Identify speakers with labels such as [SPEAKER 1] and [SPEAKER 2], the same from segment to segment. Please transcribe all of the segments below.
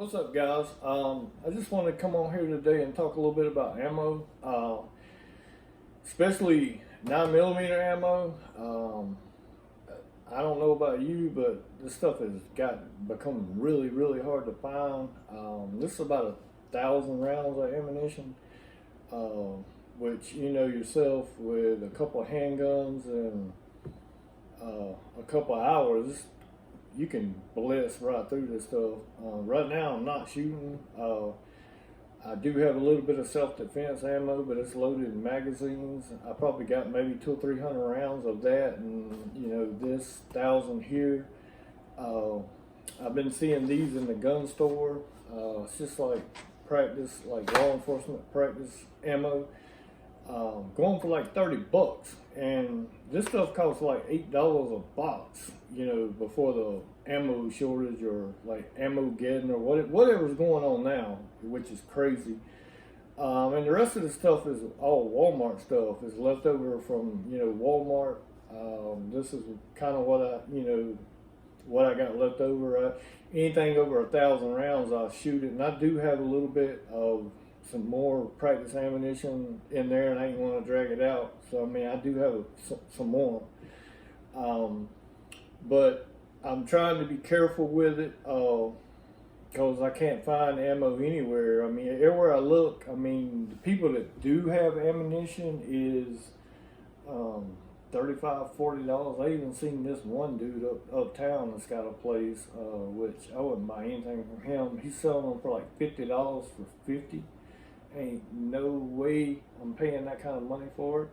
[SPEAKER 1] What's up, guys? I just want to come on here today and talk a little bit about ammo, especially 9mm ammo. I don't know about you, but this stuff has become really, really hard to find. This is about 1,000 rounds of ammunition, uh, which you know yourself with a couple of handguns and a couple of hours you can blitz right through this stuff. Right now, I'm not shooting. I do have a little bit of self-defense ammo, but it's loaded in magazines. I probably got maybe 200 or 300 rounds of that, and you know this 1,000 here. I've been seeing these in the gun store. It's just like practice, like law enforcement practice ammo. Going for like $30, and this stuff costs like $8 a box. You know, before the ammo shortage or like ammo-geddon or whatever's going on now, which is crazy. And the rest of the stuff is all Walmart stuff. Is left over from Walmart. This is kind of what I got left over. Anything over 1,000 rounds, I'll shoot it, and I do have a little bit of some more practice ammunition in there, and I ain't want to drag it out. So I mean, I do have some more, but I'm trying to be careful with it because I can't find ammo anywhere. I mean, everywhere I look, I mean, the people that do have ammunition is $35, $40. I even seen this one dude uptown that's got a place, which I wouldn't buy anything from him. He's selling them for like $50 for 50. Ain't no way I'm paying that kind of money for it.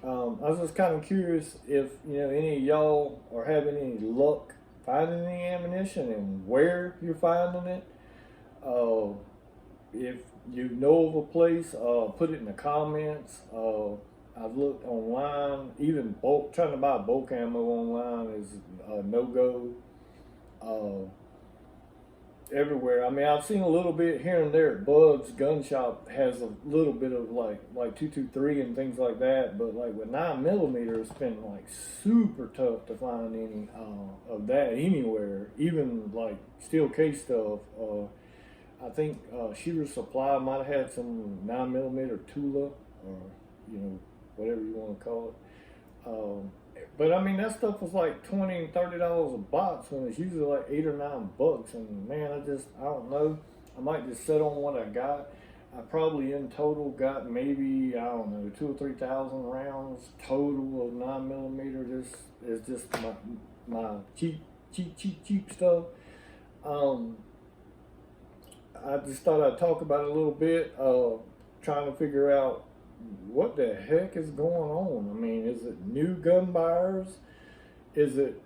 [SPEAKER 1] I was just kind of curious if any of y'all are having any luck finding any ammunition and where you're finding it. If you know of a place, put it in the comments. I've looked online. Even trying to buy bulk ammo online is a no-go. Everywhere. I mean, I've seen a little bit here and there. Bud's Gun Shop has a little bit of like 223 and things like that, but like with 9mm, it's been like super tough to find any of that anywhere. Even like steel case stuff. I think Shooter Supply might have had some 9mm Tula, or whatever you want to call it. But I mean, that stuff was like $20 and $30 a box when it's usually like $8 or $9. And man, I don't know. I might just sit on what I got. I probably in total got maybe, I don't know, 2,000 or 3,000 rounds total of 9mm. This is just my cheap stuff. I just thought I'd talk about it a little bit, trying to figure out what the heck is going on. I mean, is it new gun buyers? Is it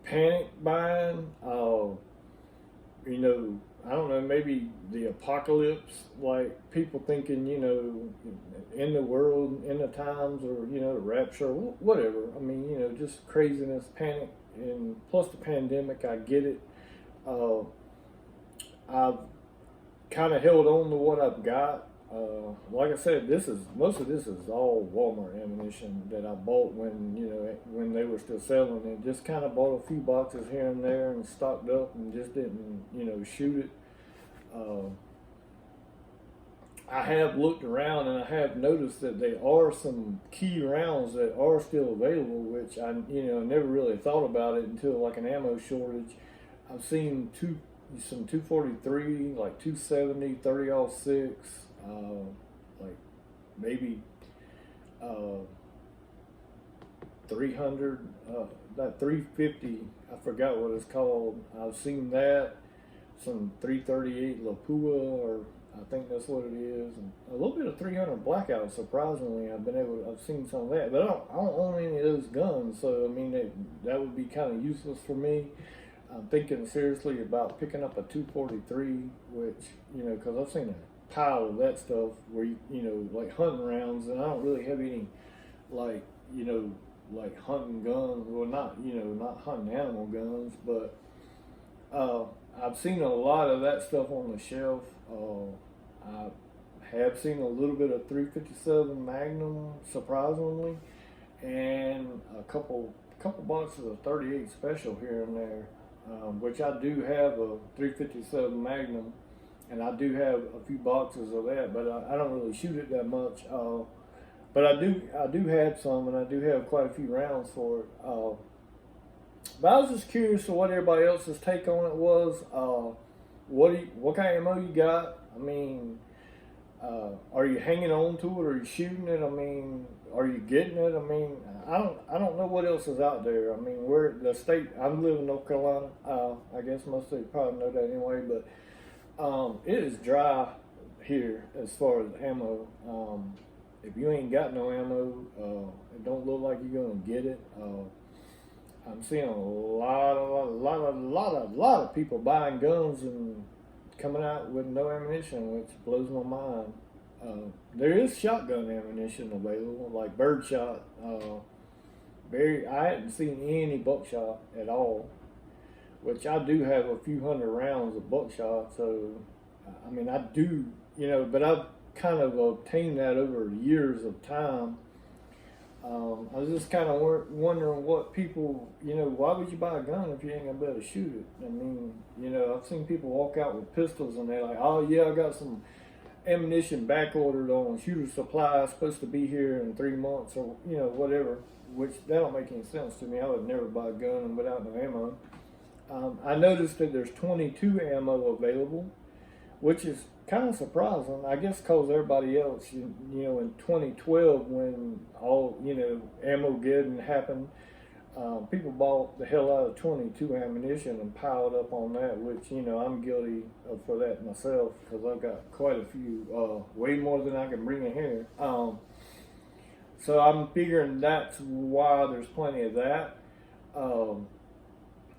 [SPEAKER 1] panic buying? I don't know, maybe the apocalypse, like people thinking, in the world, in the times, or, the rapture, whatever. I mean, just craziness, panic, and plus the pandemic, I get it. I've kind of held on to what I've got. Like I said, most of this is all Walmart ammunition that I bought when they were still selling it. Just kind of bought a few boxes here and there and stocked up and just didn't shoot it. I have looked around and I have noticed that there are some key rounds that are still available, which I never really thought about it until like an ammo shortage. I've seen some 243, like 270, 30-06. Like maybe 300, that 350, I forgot what it's called. I've seen that, some 338 Lapua, or I think that's what it is, and a little bit of 300 Blackout. Surprisingly, I've seen some of that, but I don't own any of those guns, so I mean that would be kind of useless for me. I'm thinking seriously about picking up a 243, which because I've seen a pile of that stuff where like hunting rounds, and I don't really have any like like hunting guns. Well, not hunting animal guns, but I've seen a lot of that stuff on the shelf. I have seen a little bit of 357 Magnum, surprisingly, and a couple boxes of 38 Special here and there. which I do have a 357 Magnum, and I do have a few boxes of that, but I don't really shoot it that much. But I do have some, and I do have quite a few rounds for it. But I was just curious of what everybody else's take on it was. What kind of ammo you got? I mean, are you hanging on to it? Are you shooting it? I mean, are you getting it? I mean, I don't know what else is out there. I mean, we're the state. I live in North Carolina. I guess most of you probably know that anyway. But it is dry here as far as ammo. If you ain't got no ammo, it don't look like you're gonna get it. I'm seeing a lot of people buying guns and coming out with no ammunition, which blows my mind. There is shotgun ammunition available, like birdshot. I hadn't seen any buckshot at all, which I do have a few hundred rounds of buckshot. So, I mean, I do, but I've kind of obtained that over years of time. I was just kind of wondering what people, why would you buy a gun if you ain't gonna be able to shoot it? I mean, I've seen people walk out with pistols and they're like, oh yeah, I got some ammunition back ordered on shooter supply, supposed to be here in 3 months or, whatever, which that don't make any sense to me. I would never buy a gun without no ammo. I noticed that there's 22 ammo available, which is kind of surprising. I guess because everybody else, in 2012 when all, Ammogeddon happened, people bought the hell out of 22 ammunition and piled up on that, which, I'm guilty of for that myself because I've got quite a few, way more than I can bring in here. So I'm figuring that's why there's plenty of that.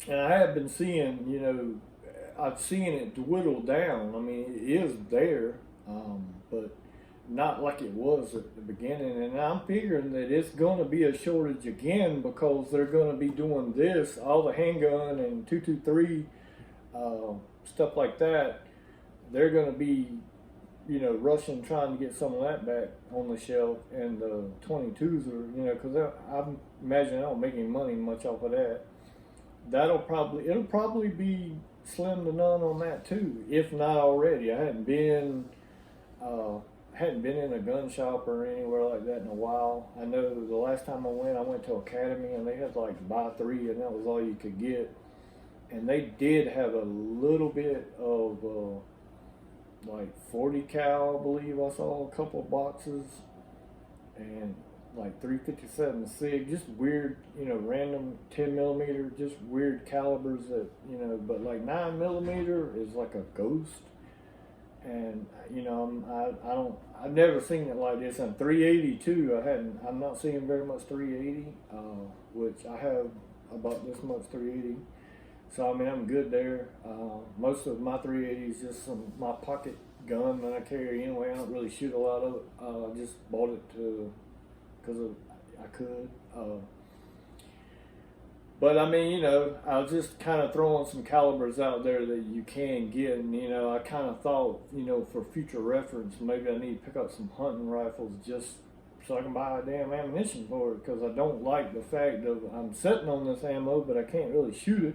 [SPEAKER 1] And I have been seeing, I've seen it dwindle down. I mean, it is there, but not like it was at the beginning. And I'm figuring that it's going to be a shortage again because they're going to be doing this, all the handgun and 223 stuff like that. They're going to be, rushing, trying to get some of that back on the shelf. And the 22s are, because I imagine I don't make any money much off of that. It'll probably be slim to none on that too, if not already. I hadn't been in a gun shop or anywhere like that in a while. I know the last time I went to Academy and they had like buy three and that was all you could get. And they did have a little bit of like 40 cal, I believe I saw a couple of boxes, and like 357 SIG, just weird, random 10 millimeter, just weird calibers that, but like 9 millimeter is like a ghost. And, I've never seen it like this. And 380 too, I'm not seeing very much 380, which I have about this much 380. So, I mean, I'm good there. Most of my 380 is just my pocket gun that I carry anyway. I don't really shoot a lot of it. I just bought it because I could. But I mean, I was just kind of throwing some calibers out there that you can get. And, I kind of thought, for future reference, maybe I need to pick up some hunting rifles just so I can buy a damn ammunition for it. Because I don't like the fact that I'm sitting on this ammo, but I can't really shoot it.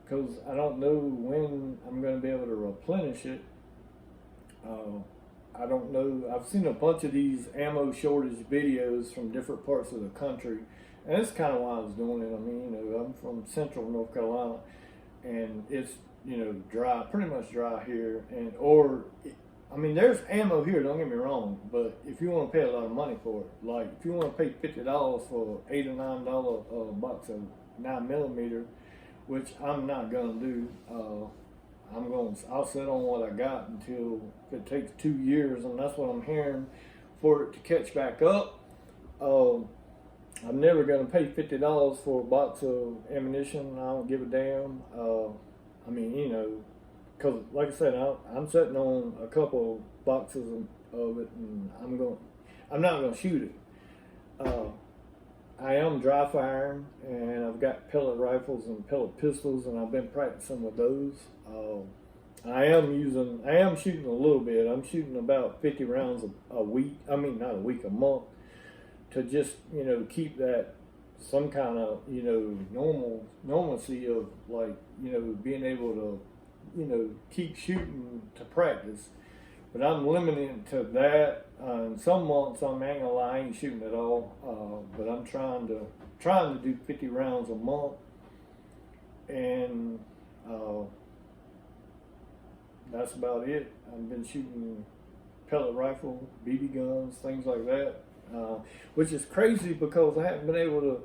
[SPEAKER 1] Because I don't know when I'm going to be able to replenish it. I don't know. I've seen a bunch of these ammo shortage videos from different parts of the country, and that's kind of why I was doing it. I mean, I'm from central North Carolina, and it's, dry, pretty much dry here. There's ammo here, don't get me wrong, but if you want to pay a lot of money for it, like if you want to pay $50 for $8 or $9 box of 9 millimeter, which I'm not gonna do. I'll sit on what I got until if it takes 2 years, and that's what I'm hearing for it to catch back up. I'm never gonna pay $50 for a box of ammunition. I don't give a damn. Because like I said, I'm sitting on a couple of boxes of it, and I'm not gonna shoot it. I am dry firing, and I've got pellet rifles and pellet pistols, and I've been practicing with those. I am shooting a little bit. I'm shooting about 50 rounds a week. I mean, not a week, a month, to just, keep that some kind of, you know, normalcy of, like, you know, being able to, you know, keep shooting to practice. But I'm limited to that. In some months, I ain't gonna lie, I ain't shooting at all. But I'm trying to do 50 rounds a month, and uh, that's about it. I've been shooting pellet rifle, BB guns, things like that, which is crazy because I haven't been able to.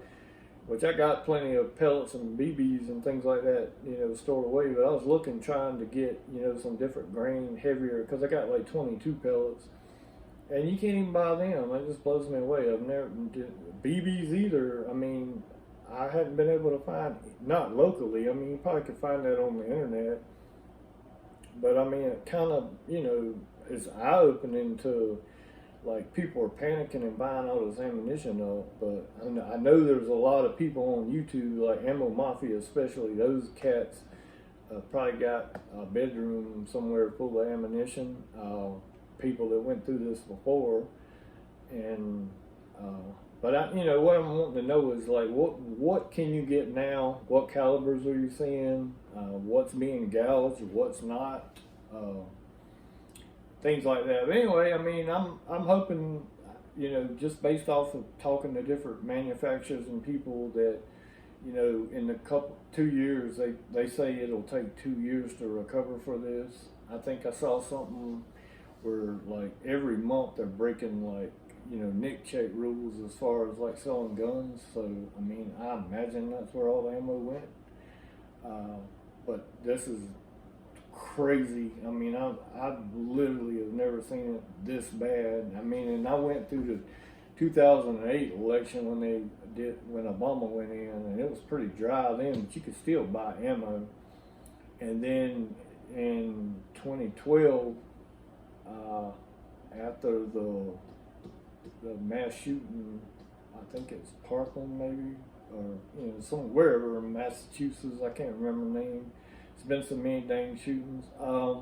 [SPEAKER 1] Which I got plenty of pellets and BBs and things like that, you know, stored away. But I was looking, trying to get, you know, some different grain, heavier, because I got like 22 pellets, and you can't even buy them. It just blows me away. I've never did BBs either. I mean, I hadn't been able to find, not locally. I mean, you probably could find that on the internet, but I mean, it kind of, you know, is eye opening to, like, people are panicking and buying all this ammunition up. But I know there's a lot of people on YouTube, like Ammo Mafia, especially those cats, probably got a bedroom somewhere full of ammunition. People that went through this before, and but you know, what I'm wanting to know is, like, what can you get now? What calibers are you seeing? What's being gouged? What's not? Things like that. But anyway, I mean, I'm hoping, you know, just based off of talking to different manufacturers and people, that, you know, in the 2 years, they say it'll take 2 years to recover for this. I think I saw something where, like, every month they're breaking, like, you know, Nick check rules as far as, like, selling guns. So I mean, I imagine that's where all the ammo went. But this is crazy. I mean, I literally have never seen it this bad. I mean, and I went through the 2008 election when Obama went in, and it was pretty dry then, but you could still buy ammo. And then in 2012, after the mass shooting, I think it's Parkland maybe, or, you know, wherever in Massachusetts, I can't remember the name. It's been so many dang shootings. I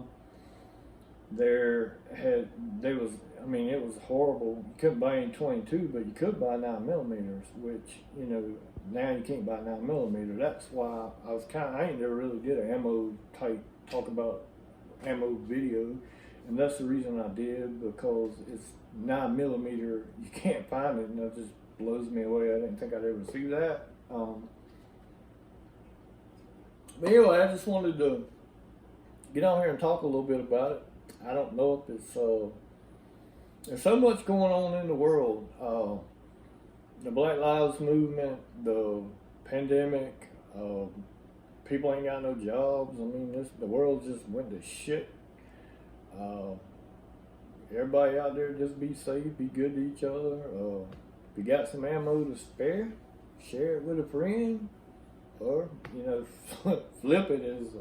[SPEAKER 1] mean, it was horrible. You couldn't buy any 22, but you could buy 9mm, which, you know, now you can't buy 9mm. That's why I ain't never really did an ammo type talk about ammo video, and that's the reason I did, because it's 9mm. You can't find it, and that just blows me away. I didn't think I'd ever see that. But anyway, I just wanted to get on here and talk a little bit about it. I don't know if it's there's so much going on in the world. The Black Lives Movement, the pandemic, people ain't got no jobs. I mean, the world just went to shit. Everybody out there, just be safe, be good to each other. If you got some ammo to spare, share it with a friend. Or, you know, flip it, as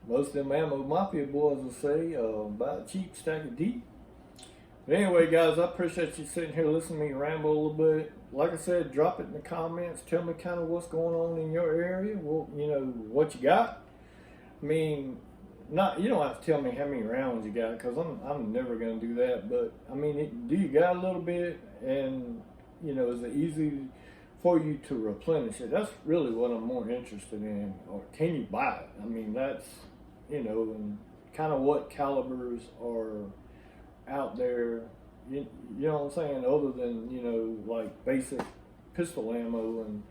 [SPEAKER 1] most of them Ammo Mafia boys will say, buy a cheap stack of deep. But anyway, guys, I appreciate you sitting here listening to me ramble a little bit. Like I said, drop it in the comments. Tell me kind of what's going on in your area. Well, you know, what you got. I mean, you don't have to tell me how many rounds you got, because I'm never going to do that. But, I mean, do you got a little bit? And, you know, is it easy for you to replenish it? That's really what I'm more interested in. Or can you buy it? I mean, that's, you know, and kind of what calibers are out there, you know what I'm saying, other than, you know, like basic pistol ammo and,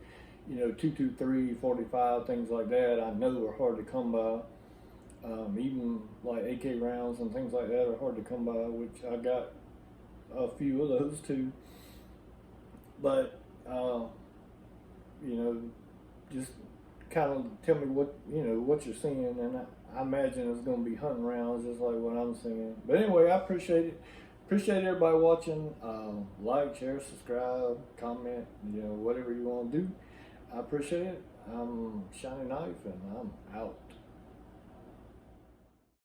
[SPEAKER 1] you know, 223, 45, things like that, I know are hard to come by. Even like AK rounds and things like that are hard to come by, which I got a few of those too. But you know, just kind of tell me what, you know, what you're seeing, and I imagine it's going to be hunting rounds just like what I'm seeing. But anyway, I appreciate it. Appreciate everybody watching. Like, share, subscribe, comment, you know, whatever you want to do. I appreciate it. I'm Shiny Knife, and I'm out.